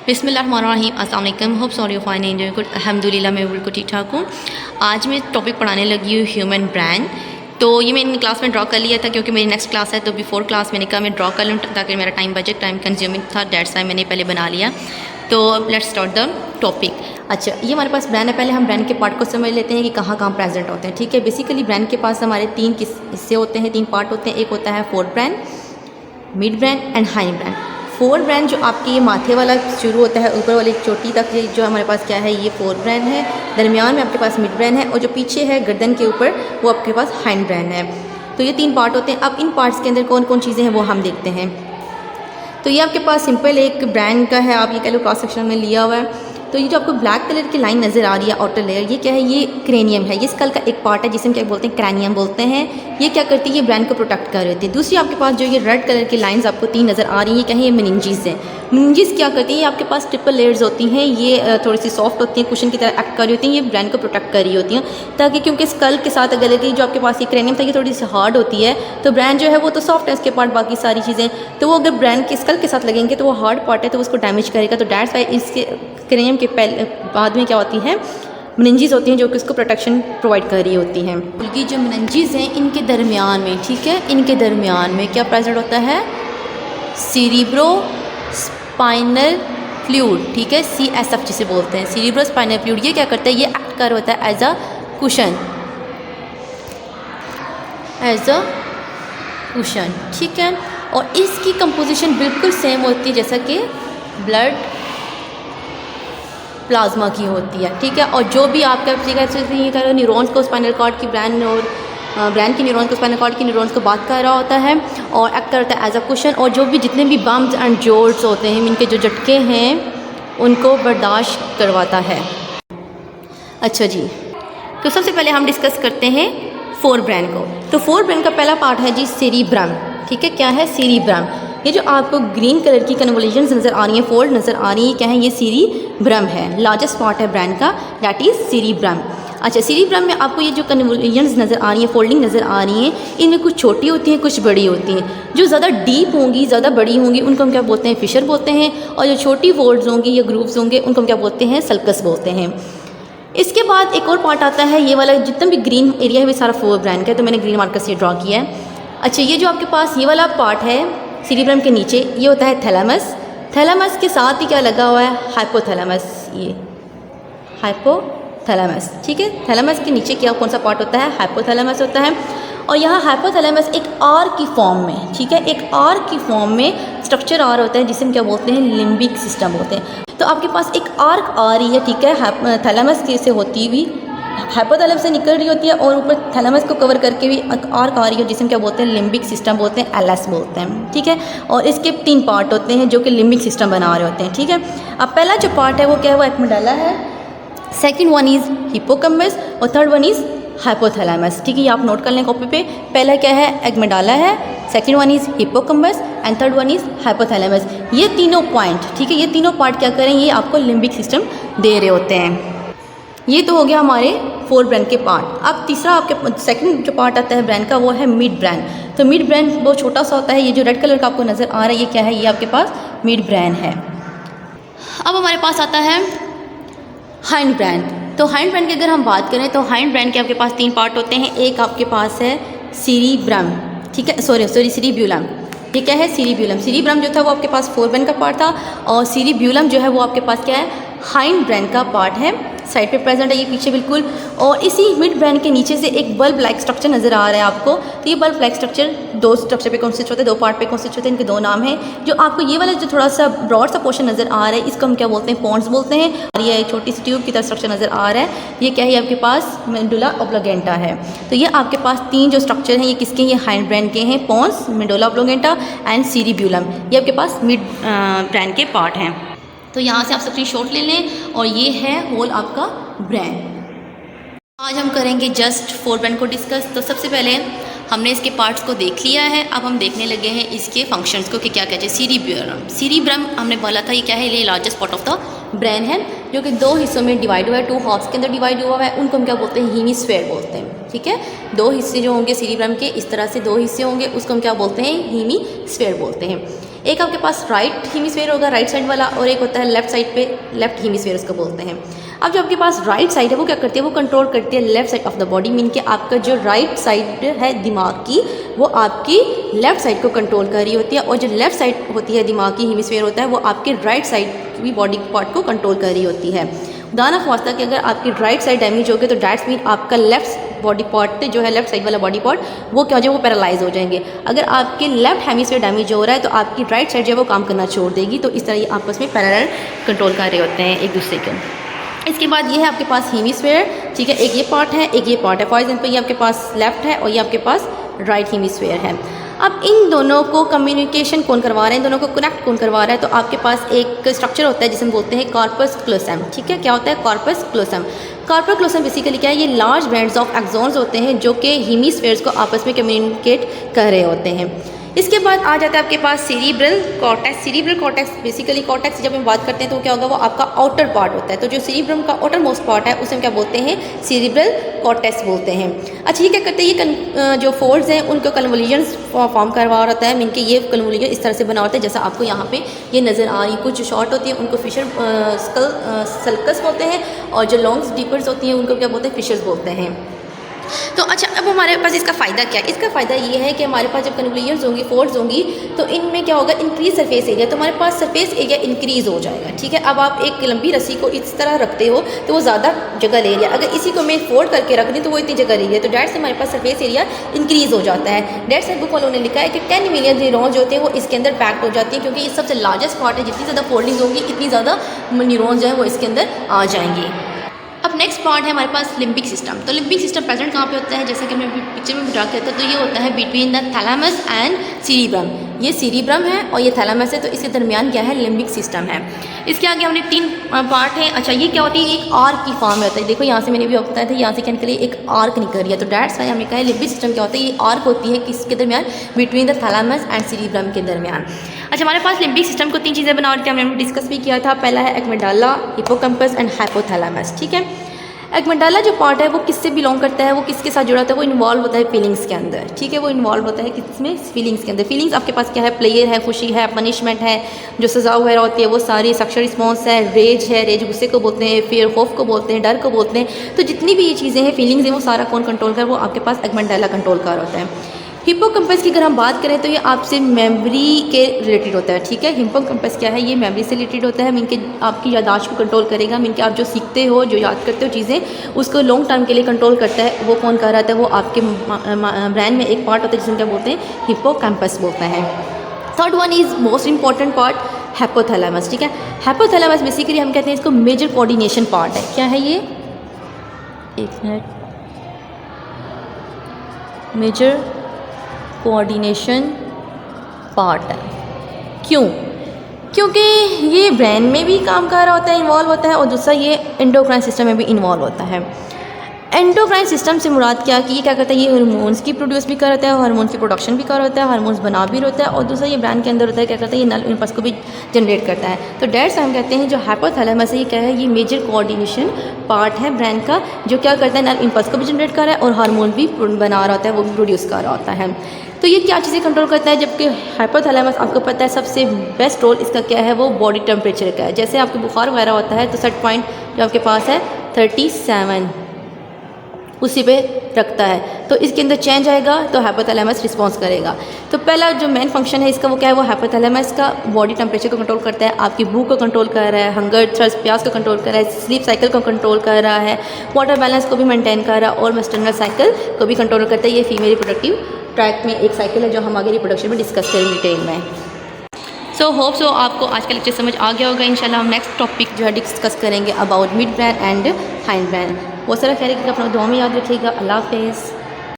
बिस्मिल्लाहिर्रहमानिर्रहीम, अस्सलाम वालेकुम। Hope sorry fine enjoy good. अल्हम्दुलिल्लाह मैं बिल्कुल ठीक ठाक हूँ। आज मैं टॉपिक पढ़ाने लगी हूँ ह्यूमन ब्रेन। तो ये मैंने क्लास में ड्रॉ कर लिया था क्योंकि मेरी नेक्स्ट क्लास है, तो बिफोर क्लास मैंने कहा मैं ड्रॉ कर लूँ ताकि मेरा टाइम बजट टाइम कंज्यूमिंग था, डेट्स टाइम मैंने पहले बना लिया। तो लेट्स स्टार्ट द टॉपिक। अच्छा, ये हमारे पास ब्रेन है। पहले हम ब्रेन के पार्ट को समझ लेते हैं कि कहाँ कहाँ प्रेजेंट होते हैं। ठीक है, बेसिकली ब्रेन के पास हमारे तीन हिस्से होते हैं, तीन पार्ट होते हैं। एक होता है fore brain, mid brain and hind brain. Fore brain जो आपकी ये माथे वाला शुरू होता है ऊपर वाली चोटी तक, ये जो हमारे पास क्या है, ये फोर ब्रेन है। दरमियान में आपके पास मिड ब्रेन है और जो पीछे है गर्दन के ऊपर वो आपके पास हाइंड ब्रेन है। तो ये तीन पार्ट होते हैं। अब इन पार्ट्स के अंदर कौन कौन चीज़ें हैं वो हम देखते हैं। तो ये आपके पास सिंपल एक ब्रेन का है, आप ये कह लो क्रॉस सेक्शन में लिया हुआ है। तो ये जो आपको ब्लैक कलर की लाइन नज़र आ रही है आउटर लेयर, ये क्या है, ये क्रेनियम है। ये स्कल का एक पार्ट है जिसे हम क्या बोलते हैं, क्रैनियम बोलते हैं। ये क्या करती है, ये ब्रेन को प्रोटेक्ट कर रही है। दूसरी आपके पास जो ये रेड कलर की लाइंस आपको तीन नज़र आ रही हैं, ये क्या है, ये मेनिंजेस है। मेनिंजेस क्या करती है, ये आपके पास ट्रिपल लेयर्स होती हैं। ये थोड़ी सी सॉफ्ट होती हैं, कुशन की तरह एक्ट कर रही होती हैं। ये ब्रेन को प्रोटेक्ट कर रही होती हैं ताकि, क्योंकि स्कल के साथ अगर लगे जो आपके पास ये क्रेनियम था ये थोड़ी सी हार्ड होती है, तो ब्रेन जो है वो तो सॉफ्ट है इसके पार्ट, बाकी सारी चीज़ें, तो वो अगर ब्रेन के स्कल के साथ लगेंगे तो वो हार्ड पार्ट है तो उसको डैमेज करेगा। तो डैट्स वाई इसके क्रेनियम के बाद में क्या होती हैं, मेनिंजेस होती हैं जो कि उसको प्रोटेक्शन प्रोवाइड कर रही होती हैं। बल्कि जो मेनिंजेस हैं इनके दरमियान में, ठीक है, इनके दरमियान में क्या प्रेजेंट होता है, सीरिब्रो स्पाइनल फ्लूइड। ठीक है, CSF जिसे बोलते हैं, सीरिब्रो स्पाइनल फ्लूइड। ये क्या करता है, ये एक्ट कर होता है as a cushion, as a cushion. ठीक है, और इसकी कंपोजिशन बिल्कुल सेम होती है जैसा कि ब्लड प्लाज्मा की होती है। ठीक है, और जो भी आपका ये न्यूरॉन्स को स्पाइनल कॉर्ड की ब्रेन और ब्रेन की न्यूरॉन्स को स्पाइनल कॉर्ड की न्यूरॉन्स को बात कर रहा होता है और एक्ट करता है एज अ कुशन, और जो भी जितने भी बम्स एंड जोर्स होते हैं, इनके जो झटके हैं उनको बर्दाश्त करवाता है। अच्छा जी, तो सबसे पहले हम डिस्कस करते हैं फोर ब्रेन को। तो फोर ब्रेन का पहला पार्ट है जी सेरिब्रम। ठीक है, क्या है, सेरिब्रम। ये जो आपको ग्रीन कलर की कन्वोल्यूशंस नज़र आ रही हैं, फोल्ड नज़र आ रही है, क्या है, ये सेरिब्रम है। लार्जेस्ट पार्ट है ब्रेन का, दैट इज़ सेरिब्रम। अच्छा, सेरिब्रम में आपको ये जो कन्वोल्यूशंस नज़र आ रही हैं, फोल्डिंग नज़र आ रही हैं, इनमें कुछ छोटी होती हैं, कुछ बड़ी होती हैं। जो ज़्यादा डीप होंगी, ज़्यादा बड़ी होंगी, उनको हम क्या बोलते हैं, फिशर बोलते हैं। और जो छोटी फोल्ड्स होंगी या ग्रूव्स होंगे उनको हम क्या बोलते हैं, सल्कस बोलते हैं। इसके बाद एक और पार्ट आता है, ये वाला जितना भी ग्रीन एरिया है वो सारा फोर ब्रेन का है, तो मैंने ग्रीन मार्कर से ड्रॉ किया है। अच्छा, ये जो आपके पास ये वाला पार्ट है सेरिब्रम के नीचे, ये होता है थैलेमस। थैलेमस के साथ ही क्या लगा हुआ है, हाइपोथैलेमस, ये हाइपोथैलेमस। ठीक है, थैलेमस के नीचे क्या कौन सा पार्ट होता है, हाइपोथैलेमस होता है। और यहाँ हाइपोथैलेमस एक आर की फॉर्म में, ठीक है, एक आर की फॉर्म में स्ट्रक्चर आर होता है जिसे हम क्या बोलते हैं, लिम्बिक सिस्टम बोलते हैं। तो आपके पास एक आर्क आ रही है, ठीक है, थैलेमस के से होती हुई हाइपोथैलेमस से निकल रही होती है और ऊपर थैलेमस को कवर करके भी आर्क आ रही है जिसे हम क्या बोलते हैं, लिम्बिक सिस्टम बोलते हैं, LS बोलते हैं। ठीक है, और इसके तीन पार्ट होते हैं जो कि लिम्बिक सिस्टम बना रहे होते हैं। ठीक है, अब पहला जो पार्ट है वो क्या है, वो एपिडाला है। सेकेंड वन इज़ हिप्पोकैम्पस और थर्ड वन इज़ हाइपोथैलेमस। ठीक है, ये आप नोट कर लें कॉपी पे। पहला क्या है, एगमेडाला है, second one is hippocampus and third one is hypothalamus. ये तीनों पॉइंट, ठीक है, ये तीनों पार्ट क्या करें, ये आपको लिम्बिक सिस्टम दे रहे होते हैं। ये तो हो गया हमारे फोर ब्रेन के पार्ट। अब तीसरा आपके सेकंड जो पार्ट आता है ब्रेन का वो है मिड ब्रेन। तो मिड ब्रेन बहुत छोटा सा होता है, ये जो रेड कलर का आपको नज़र आ रहा है ये क्या है, ये आपके पास मिड ब्रेन है। अब हमारे पास आता है हाइंड ब्रेन। तो हाइंड ब्रेन की अगर हम बात करें तो हाइंड ब्रेन के आपके पास तीन पार्ट होते हैं। एक आपके पास है सीरिब्रम, ठीक है, सॉरी सीरिब्यूलम। ये क्या है, सीरिब्यूलम। सीरिब्रम जो था वो आपके पास फोर ब्रेन का पार्ट था और सीरिब्यूलम जो है वो आपके पास क्या है, हाइंड ब्रेन का पार्ट है। साइड पे प्रेजेंट है ये पीछे बिल्कुल। और इसी मिड ब्रेन के नीचे से एक बल्ब लाइक स्ट्रक्चर नज़र आ रहा है आपको। तो ये बल्ब लाइक स्ट्रक्चर दो स्ट्रक्चर पे कॉन्स्टिट्यूट होते हैं, दो पार्ट पे कॉन्स्टिट्यूट होते हैं, इनके दो नाम हैं। जो आपको ये वाला जो थोड़ा सा ब्रॉड सा पोर्शन नज़र आ रहा है इसको हम क्या बोलते हैं, पोन्स बोलते हैं। और ये छोटी सी ट्यूब की तरह स्ट्रक्चर नज़र आ रहा है, ये क्या है, आपके पास मेडुला ऑब्लोगेंटा है। तो ये आपके पास तीन जो स्ट्रक्चर हैं ये किसके, ये हाइंड ब्रेन के हैं, पोन्स, मेडुला ऑब्लोगेंटा एंड सीरिब्यूलम। ये आपके पास मिड ब्रेन के पार्ट हैं। तो यहाँ से आप स्क्रीनशॉट ले लें और ये है होल आपका ब्रेन। आज हम करेंगे जस्ट फोर ब्रेन को डिस्कस। तो सबसे पहले हमने इसके पार्ट्स को देख लिया है, अब हम देखने लगे हैं इसके फंक्शंस को कि क्या कहते हैं। सीरिब्रम, सीरिब्रम हमने बोला था ये क्या है, ये largest part of the brain है जो कि दो हिस्सों में डिवाइड हुआ है, टू हाफ्स के अंदर डिवाइड हुआ है। उनको हम क्या बोलते हैं, हेमिस्फीयर बोलते हैं। ठीक है, दो हिस्से जो होंगे सीरिब्रम के, इस तरह से दो हिस्से होंगे, उसको हम क्या बोलते हैं, हेमिस्फीयर बोलते हैं। एक आपके पास राइट हेमिस्फीयर होगा, राइट साइड वाला, और एक होता है लेफ्ट साइड पे, लेफ्ट हेमिस्फीयर उसको बोलते हैं। अब जो आपके पास राइट साइड है वो क्या करती है, वो कंट्रोल करती है left side of the body, mean कि आपका जो राइट साइड है दिमाग की वो आपकी लेफ्ट साइड को कंट्रोल कर रही होती है, और जो लेफ्ट साइड होती है दिमाग की हेमिस्फीयर होता है वो आपके राइट साइड की बॉडी पार्ट को कंट्रोल कर रही होती है। दाना ख्वास्ता कि अगर आपकी राइट साइड डैमेज होगी तो डैट्स मीन आपका लेफ्ट बॉडी पार्ट जो है, लेफ्ट साइड वाला बॉडी पार्ट वो क्या हो जाए, वो पैरालाइज हो जाएंगे। अगर आपके लेफ्ट हेमिस्फीयर डैमेज हो रहा है तो आपकी राइट साइड जो है वो काम करना छोड़ देगी। तो इस तरह ये आपस में पैरेलल कंट्रोल कर रहे होते हैं एक दूसरे को। इसके बाद ये है आपके पास हेमिस्फीयर, ठीक है, एक ये पार्ट है, एक ये पार्ट है। फॉर एग्जाम्पल ये आपके पास लेफ्ट है और ये आपके पास राइट हेमिस्फीयर है। अब इन दोनों को कम्युनिकेशन कौन करवा रहा है, इन दोनों को कनेक्ट कौन करवा रहा है, तो आपके पास एक स्ट्रक्चर होता है जिसे हम बोलते हैं कॉर्पस क्लोसम, ठीक है। क्या होता है कॉर्पस क्लोसम? कॉर्पस क्लोसम बेसिकली क्या है, ये लार्ज बैंड्स ऑफ एक्सॉन्स होते हैं जो कि हेमिस्फीयर्स को आपस में कम्युनिकेट कर रहे होते हैं। इसके बाद आ जाता है आपके पास cerebral cortex. Cerebral cortex basically cortex जब हम बात करते हैं तो क्या होगा, वो आपका आउटर पार्ट होता है। तो जो सेरिब्रम का आउटर मोस्ट पार्ट है उसे हम क्या बोलते हैं, सेरिब्रल कॉर्टेक्स बोलते हैं। अच्छा ये क्या करते हैं, ये जो फोल्ड्स हैं उनको कन्वोल्यूशंस फॉर्म करवा होता है, मीन कि ये कन्वोल्यूशन इस तरह से बना होता है जैसा आपको यहाँ पे ये नज़र आ रही है। कुछ शॉर्ट होती है उनको फिशर सल्कस बोलते हैं, और जो लॉन्ग्स डीपर्स होती हैं उनको क्या बोलते हैं, फिशर्स बोलते हैं। तो अच्छा अब हमारे पास इसका फ़ायदा क्या है, इसका फ़ायदा ये है कि हमारे पास जब कन्वोल्यूशंस होंगी, फोल्ड्स होंगी, तो इनमें क्या होगा, इंक्रीज सरफेस एरिया, तो हमारे पास सरफेस एरिया इंक्रीज़ हो जाएगा, ठीक है। अब आप एक लंबी रस्सी को इस तरह रखते हो तो वो ज़्यादा जगह ले लिया, अगर इसी को मैं फोल्ड करके रख दूँ तो वो इतनी जगह ले लिया, तो डेट से हमारे पास सरफेस एरिया इंक्रीज़ हो जाता है। डेट से बुक वालों ने लिखा है कि 10 मिलियन न्यूरॉन्स जो होते हैं वो इसके अंदर पैक्ड हो जाती हैं, क्योंकि ये सबसे लार्जेस्ट पार्ट है, जितनी ज़्यादा फोल्डिंग होगी इतनी ज़्यादा न्यूरॉन्स जो है वो इसके अंदर आ जाएंगे। अब नेक्स्ट पार्ट है हमारे पास लिम्बिक सिस्टम। तो लिम्बिक सिस्टम प्रेजेंट कहाँ पे होता है, जैसा कि हमने पिक्चर में ड्रा किया था, तो ये होता है बिटवीन द थैलेमस एंड सीरिब्रम। ये सीरिब्रम है और ये थैलेमस है, तो इसके दरमियान क्या है, लिम्बिक सिस्टम है। इसके आगे हमने 3 पार्ट हैं। अच्छा ये क्या होती है, एक आर्क की फॉर्म में होता है। देखो यहाँ से मैंने भी बताया था, यहाँ से क्या निकली, एक आर्क निकल रही है, तो डैट्स वाई हमने कहा है लिम्बिक सिस्टम क्या होता है, ये आर्क होती है किसके दरमियान, बिटवीन द थैलेमस एंड सीरिब्रम के दरमियान। अच्छा हमारे पास लिम्बिक सिस्टम को 3 चीज़ें बना रही थी, हमने डिस्कस भी किया था। पहला है एमिग्डाला, हिप्पोकैम्पस एंड हाइपोथैलेमस, ठीक है। एमिग्डाला जो पार्ट है वो किससे बिलोंग करता है, वो किसके साथ जुड़ा होता है, वो इन्वॉल्व होता है फीलिंग्स के अंदर, ठीक है। वो इन्वॉल्व होता है किसमें, फीलिंग्स के अंदर। फीलिंग्स आपके पास क्या है, प्लेयर है, खुशी है, पनिशमेंट है, जो सज़ा वगैरह होती है वो सारी, सेक्सुअल रिस्पॉन्स है, रेज गुस्से को बोलते हैं, फियर खौफ को बोलते हैं, डर को बोलते हैं। तो जितनी भी ये चीज़ें हैं, फीलिंग्स हैं, वो सारा कौन कंट्रोल कर, वो आपके पास एमिग्डाला कंट्रोल कर होता है। हिप्पोकैम्पस की अगर हम बात करें तो ये आपसे मेमोरी के रिलेटेड होता है, ठीक है। हिप्पोकैम्पस क्या है, ये मेमोरी से रिलेटेड होता है, मीन के आपकी याददाश्त को कंट्रोल करेगा, मीन के आप जो सीखते हो, जो याद करते हो चीज़ें, उसको लॉन्ग टर्म के लिए कंट्रोल करता है। वो कौन कर रहा है, वो आपके ब्रेन में एक पार्ट होता है जिसमें क्या बोलते हैं, हिप्पोकैम्पस बोलता है। Third one is most important part, hypothalamus, ठीक है। हाइपोथैलेमस बेसिकली हम कहते हैं इसको मेजर कोऑर्डिनेशन पार्ट है। क्या है ये, एक मिनट, मेजर कोऑर्डिनेशन पार्ट है। क्यों? क्योंकि ये ब्रेन में भी काम कर रहा होता है, इन्वॉल्व होता है, और दूसरा ये एंडोक्राइन सिस्टम में भी इन्वॉल्व होता है। एंडोक्राइन सिस्टम से मुराद क्या कि ये क्या करता है, ये हार्मोन्स की प्रोड्यूस भी कर होता है, हार्मोन्स की प्रोडक्शन भी कर होता है, हार्मोन्स बना भी होता है, और दूसरा ये ब्रेन के अंदर होता है, क्या करता है, ये नर्व इम्पल्स को भी जनरेट करता है। तो डेट्स हम कहते हैं जो हाइपोथैलेमस है ये क्या है, ये मेजर कोऑर्डिनेशन पार्ट है ब्रेन का, जो क्या करता है, नर्व इम्पल्स को भी जनरेट कर रहा है और हार्मोन भी बना रहा होता है, वो भी प्रोड्यूस कर रहा होता है। तो ये क्या चीज़ें कंट्रोल करता है, जबकि हाइपोथैलेमस आपको पता है सबसे बेस्ट रोल इसका क्या है, वो बॉडी टेम्परेचर का है। जैसे आपको बुखार वगैरह होता है तो सेट पॉइंट जो आपके पास है 37 उसी पे रखता है, तो इसके अंदर चेंज आएगा तो हाइपोथैलेमस रिस्पॉन्स करेगा। तो पहला जो मेन फंक्शन है इसका वो क्या है, वो हाइपोथैलेमस का बॉडी टेम्परेचर को कंट्रोल करता है, आपकी भूख को कंट्रोल कर रहा है, हंगर थर्स्ट प्यास को कंट्रोल कर रहा है, स्लीप साइकिल को कंट्रोल कर रहा है, वाटर बैलेंस को भी मेंटेन कर रहा है, और मेस्टर्नल साइकिल को भी कंट्रोल करता है। ये फीमेल रिप्रोडक्टिव ट्रैक में एक साइकिल है जो हम आगे रिप्रोडक्शन में डिस्कस करेंगे डिटेल में। सो होप सो आपको आज का लेक्चर समझ आ गया होगा। इंशाल्लाह हम नेक्स्ट टॉपिक जो है डिस्कस करेंगे about mid brain and hind brain. बहुत सारा खैर कि अपना दुआ में याद रखिएगा। अल्लाह हाफिज़।